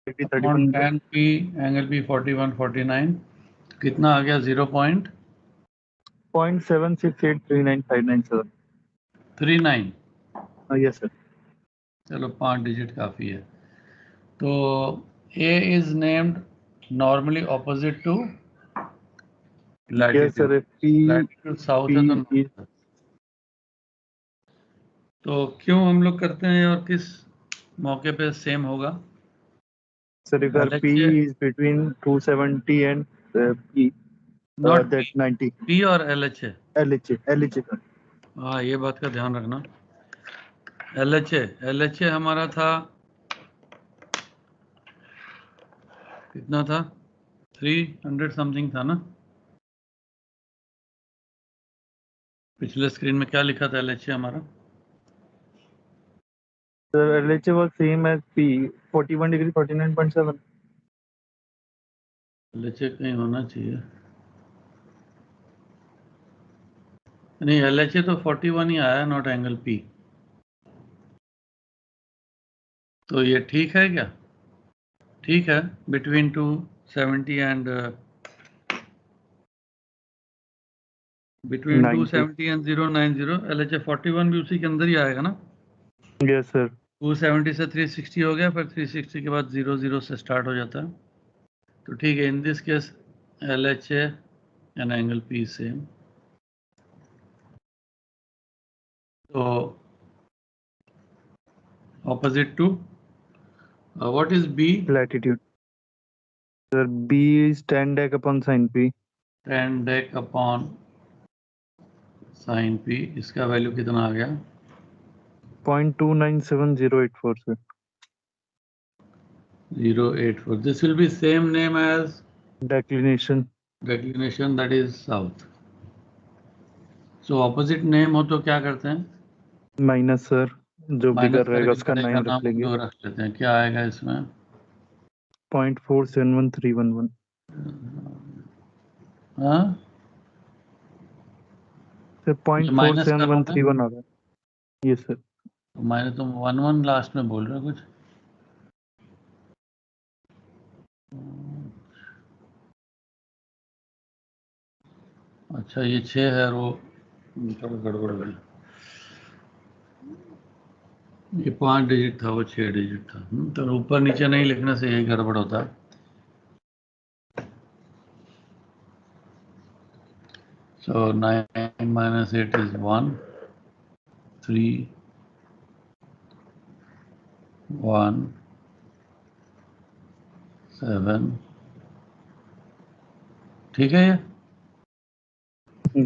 Upon tan P angle P 41 49 कितना आ गया 0.76839597 0.39। Yes sir. चलो 5 डिजिट काफ़ी है। तो A is named normally opposite to yes sir. latitude। latitude south है तो north है। तो क्यों हम लोग करते हैं और किस मौके पे सेम होगा? Sir if our P is between 270 and P Not that 90 P और LHA। LHA sir. हाँ, ये बात का ध्यान रखना। LHA हमारा था कितना था? 300 समथिंग था ना। पिछले स्क्रीन में क्या लिखा था LHA हमारा? Sir, LHA was same as P, 41 degree 49.7. LHA कहीं होना चाहिए। नहीं, LHA तो 41 ही आया, नॉट एंगल P। तो ये ठीक है क्या? ठीक है, between 270 and between 270 and 090 LHA 41 भी उसी के अंदर ही आएगा ना। Yes sir. 270 से 360 हो गया, फिर 360 के बाद 00 से स्टार्ट हो जाता है। तो ठीक है, in this case LHA and angle P same. तो opposite to what is B? Latitude. Sir, B is tan dec upon sin P. tan dec upon sin P। इसका वैल्यू कितना आ गया? 0.297084 sir. 084। This will be same name as declination, that is south। So opposite name हो तो क्या करते हैं? Minus sir, जो बिगर रहेगा करके उसका बड़े नाम का रख लेंगे। जो रख लेते हैं, क्या आएगा इसमें? 0.471311। हाँ सर 0.471311 आ गया। Yes sir. मैंने तो 11 लास्ट में बोल रहा कुछ। अच्छा, ये 6 है और वो थोड़ा गड़बड़ है। ये 5 डिजिट था, वो 6 डिजिट था। तो ऊपर नीचे नहीं लिखने से यही गड़बड़ होता है। So 9 minus 8 is 1, 3, 1, 7। ठीक है, ये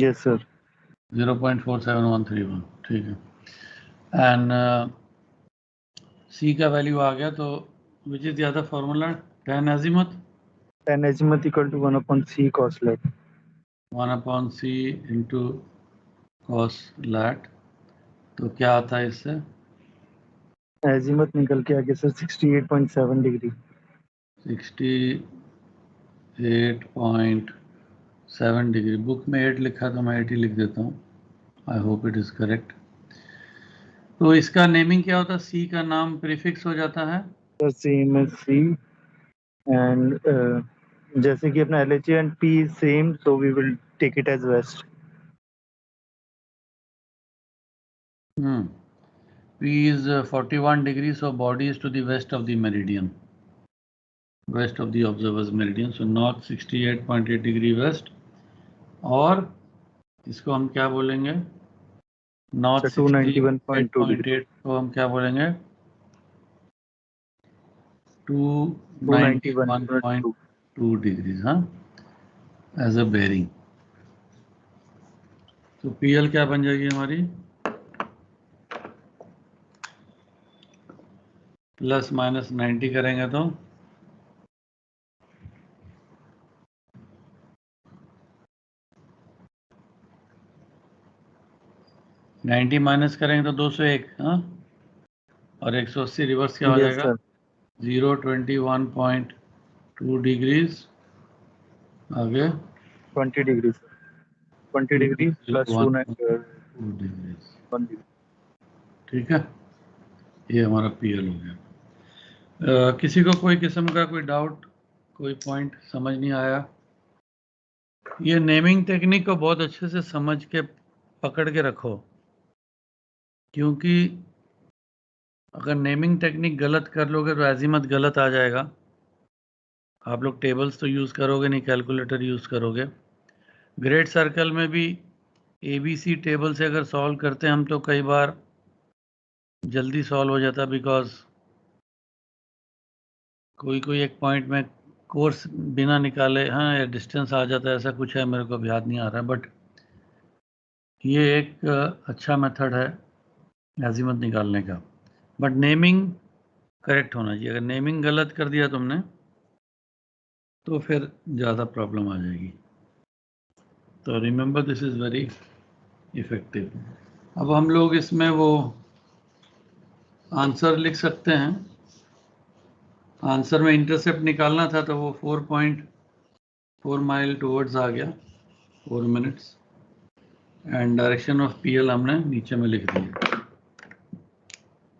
यस सर। 0.47131 ठीक है। एंड C का वैल्यू आ गया, तो which is the other formula? tan azimuth equal to 1/c cos lat। 1/c into cos lat। तो क्या आता है इससे? एजीमुथ निकल के आगे सर 68.7 डिग्री। 68.7 डिग्री। बुक में 8 लिखा तो मैं 8 ही लिख देता हूँ। I hope it is correct. तो इसका नेमिंग क्या होता है? सी का नाम प्रीफिक्स हो जाता है sir same as C and जैसे कि अपना LHA and P same, so we will take it as west. P is 41 degrees, so body is to the west of the meridian, west of the observer's meridian, so north 68.8 degree west। और इसको हम क्या बोलेंगे? North 68.8 को हम क्या बोलेंगे? 291.2 degrees, हाँ, एज अ बेरिंग। तो PL क्या बन जाएगी हमारी? प्लस माइनस 90 करेंगे तो 90 माइनस करेंगे तो 201, हाँ, और 180 रिवर्स क्या हो जाएगा? 021.2 डिग्रीज आगे 20 डिग्री 20 डिग्री प्लस 2 डिग्रीज। ठीक है, ये हमारा PL हो गया। किसी को कोई किस्म का कोई डाउट, कोई पॉइंट समझ नहीं आया? ये नेमिंग टेक्निक को बहुत अच्छे से समझ के पकड़ के रखो, क्योंकि अगर नेमिंग टेक्निक गलत कर लोगे तो अजीमत गलत आ जाएगा। आप लोग टेबल्स तो यूज़ करोगे नहीं, कैलकुलेटर यूज़ करोगे। ग्रेट सर्कल में भी ABC टेबल से अगर सॉल्व करते हैं हम तो कई बार जल्दी सॉल्व हो जाता, बिकॉज कोई एक पॉइंट में कोर्स बिना निकाले हाँ या डिस्टेंस आ जाता है, ऐसा कुछ है, मेरे को अब याद नहीं आ रहा है, बट ये एक अच्छा मेथड है अजीमत निकालने का। बट नेमिंग करेक्ट होना चाहिए। अगर नेमिंग गलत कर दिया तुमने तो फिर ज़्यादा प्रॉब्लम आ जाएगी। तो remember this is very effective. अब हम लोग इसमें वो आंसर लिख सकते हैं। आंसर में इंटरसेप्ट निकालना था तो वो 4.4 माइल टूवर्ड्स आ गया, 4 minutes, and direction of PL हमने नीचे में लिख दिया।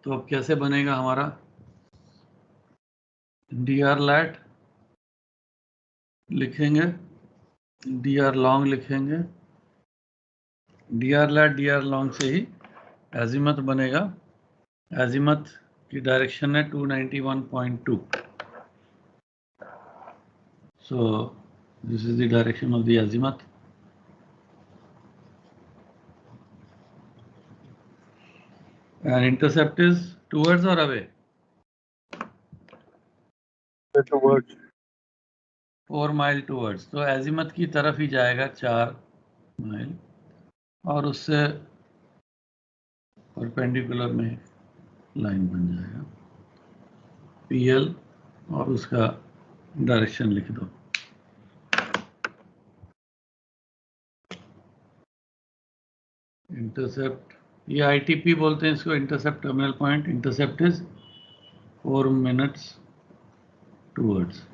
तो अब कैसे बनेगा हमारा dr lat लिखेंगे, dr long लिखेंगे, dr lat dr long से ही अजीमत बनेगा। अजीमत की डायरेक्शन है 291.2, so this is the direction of the azimuth. And intercept is towards or away? Towards. 4 mile towards, तो अजीमत की तरफ ही जाएगा 4 माइल, और उससे परपेंडिकुलर में लाइन बन जाएगा PL, और उसका डायरेक्शन लिख दो। इंटरसेप्ट, ये ITP बोलते हैं इसको, intercept terminal point. Intercept is 4 minutes towards.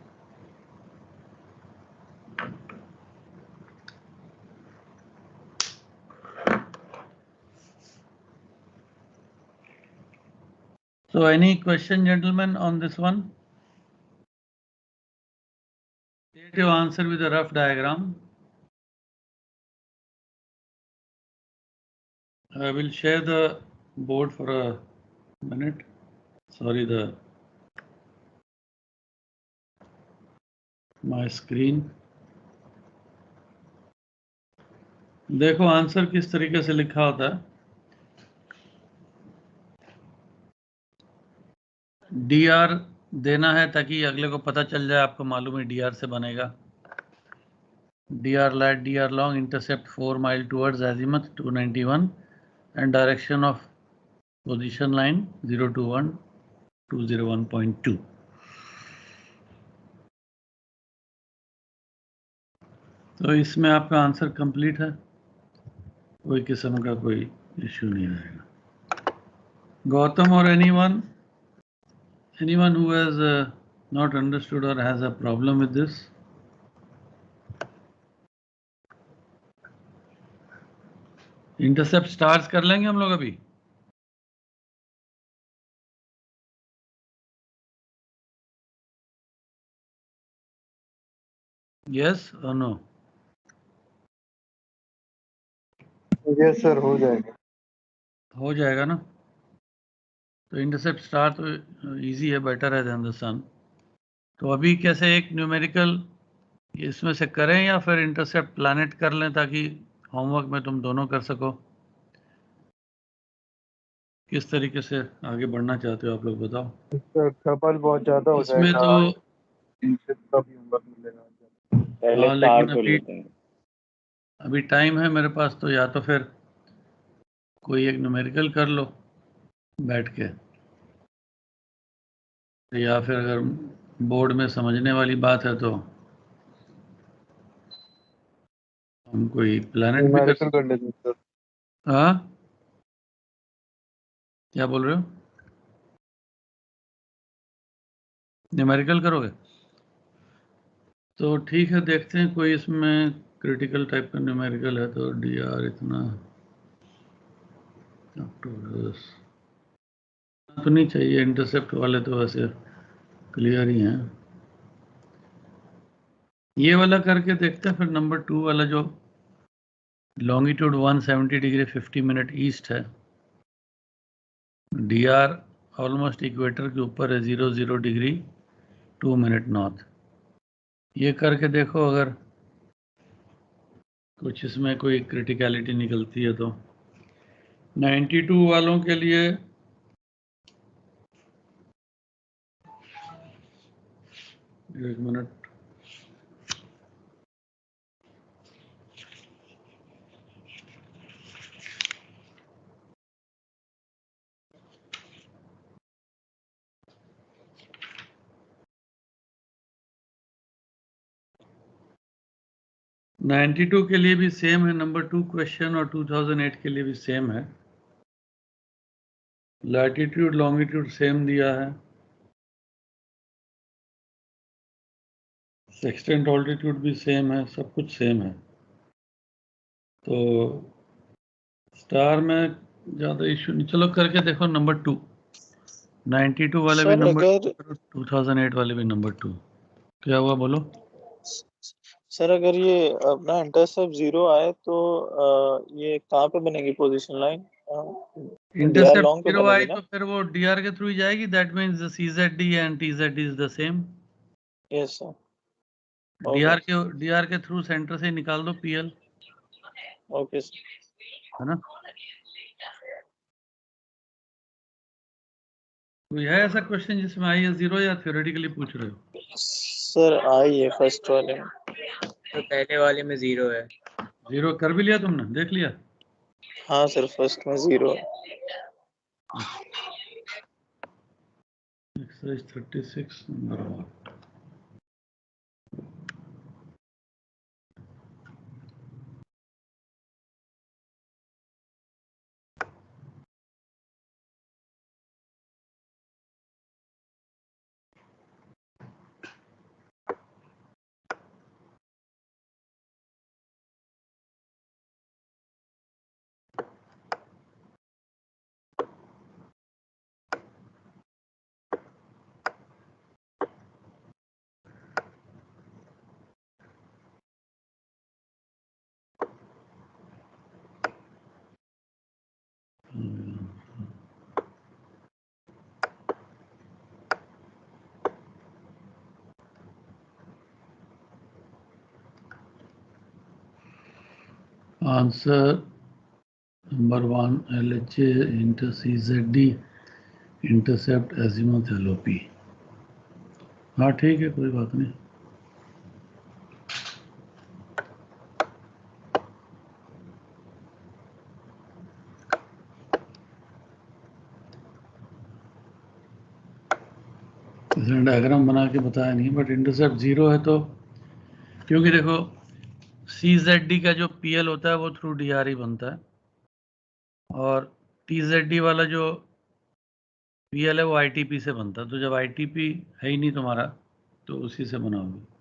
So any question, gentlemen, on this one? State your answer with a rough diagram. I will share the board for a minute. Sorry, my screen. देखो answer किस तरीके से लिखा होता है। DR देना है ताकि अगले को पता चल जाए, आपको मालूम है DR से बनेगा। dr lat dr long, intercept 4 mile towards azimuth 291, and direction of position line 021 201.2. तो इसमें आपका आंसर कंप्लीट है, कोई किस्म का कोई इश्यू नहीं रहेगा। गौतम और anyone who has not understood or has a problem with this? Intercept stars कर लेंगे हम लोग अभी। यस और नो? यस सर, हो जाएगा। हो जाएगा ना? तो इंटरसेप्ट स्टार तो इजी है, बेटर है देन द सन। तो अभी कैसे एक न्यूमेरिकल इसमें से करें या फिर इंटरसेप्ट प्लैनेट कर लें, ताकि होमवर्क में तुम दोनों कर सको? किस तरीके से आगे बढ़ना चाहते हो आप लोग बताओ। सर डबल बहुत ज्यादा हो इसमें जाएगा, तो इनसे कभी होमवर्क मिलेगा। पहले हाँ, स्टार लेकिन को लेते हैं। अभी टाइम है मेरे पास, तो या तो फिर कोई एक न्यूमेरिकल कर लो बैठ के, या फिर अगर बोर्ड में समझने वाली बात है तो हम कोई प्लैनेट भी न्यूमेरिकल कर लेते हैं सर। हाँ, क्या बोल रहे हो? न्यूमेरिकल करोगे? तो ठीक है, देखते हैं कोई इसमें क्रिटिकल टाइप का न्यूमेरिकल है तो DR इतना तो नहीं चाहिए। इंटरसेप्ट वाले तो वैसे क्लियर ही है। ये वाला करके देखते हैं फिर। नंबर 2 वाला जो लॉन्गिट्यूड 170 डिग्री 50 मिनट ईस्ट है, dr ऑलमोस्ट इक्वेटर के ऊपर है 00 डिग्री 2 मिनट नॉर्थ। ये करके देखो अगर कुछ इसमें कोई क्रिटिकलिटी निकलती है तो। 92 वालों के लिए एक मिनट, नाइन्टी टू के लिए भी सेम है नंबर 2 क्वेश्चन, और 2008 के लिए भी सेम है। लैटिट्यूड लॉन्गिट्यूड सेम दिया है, सेक्सटेंट ऑल्टीट्यूड भी सेम है, सब कुछ सेम है। तो स्टार में ज़्यादा इश्यू नहीं। चलो करके देखो नंबर 2, 92 वाले भी सर नंबर अगर 2, 2008 वाले भी नंबर 2। क्या हुआ बोलो? सर अगर ये अपना इंटरसेप्ट 0 आए तो ये कहाँ पे बनेगी पोजीशन लाइन? इंटरसेप्ट लॉन्ग पे 0 आई बनेगी तो ना? फिर वो डीआर के थ्रू ही जाएगी। That means the CZD and TZD is the same. Yes sir. DR के थ्रू सेंटर से निकाल दो PL, ओके सर। है ना? कोई है ऐसा क्वेश्चन जिसमें आई है 0 या थ्योरेटिकली पूछ रहे हो? सर आई है फर्स्ट वाले में। तो पहले वाले में 0 है। 0 कर भी लिया तुमने, देख लिया? हाँ सर फर्स्ट में 0 है। Exercise 36 number 1। Answer number 1 LHA inter CZD intercept azimuth LOP। हाँ ठीक है, कोई बात नहीं। इसने डायग्राम बना के बताया नहीं, बट इंटरसेप्ट 0 है तो, क्योंकि देखो CZD का जो PL होता है वो थ्रू DR ही बनता है, और TZD वाला जो PL है वो ITP से बनता है। तो जब ITP है ही नहीं तुम्हारा तो उसी से बनाओगे।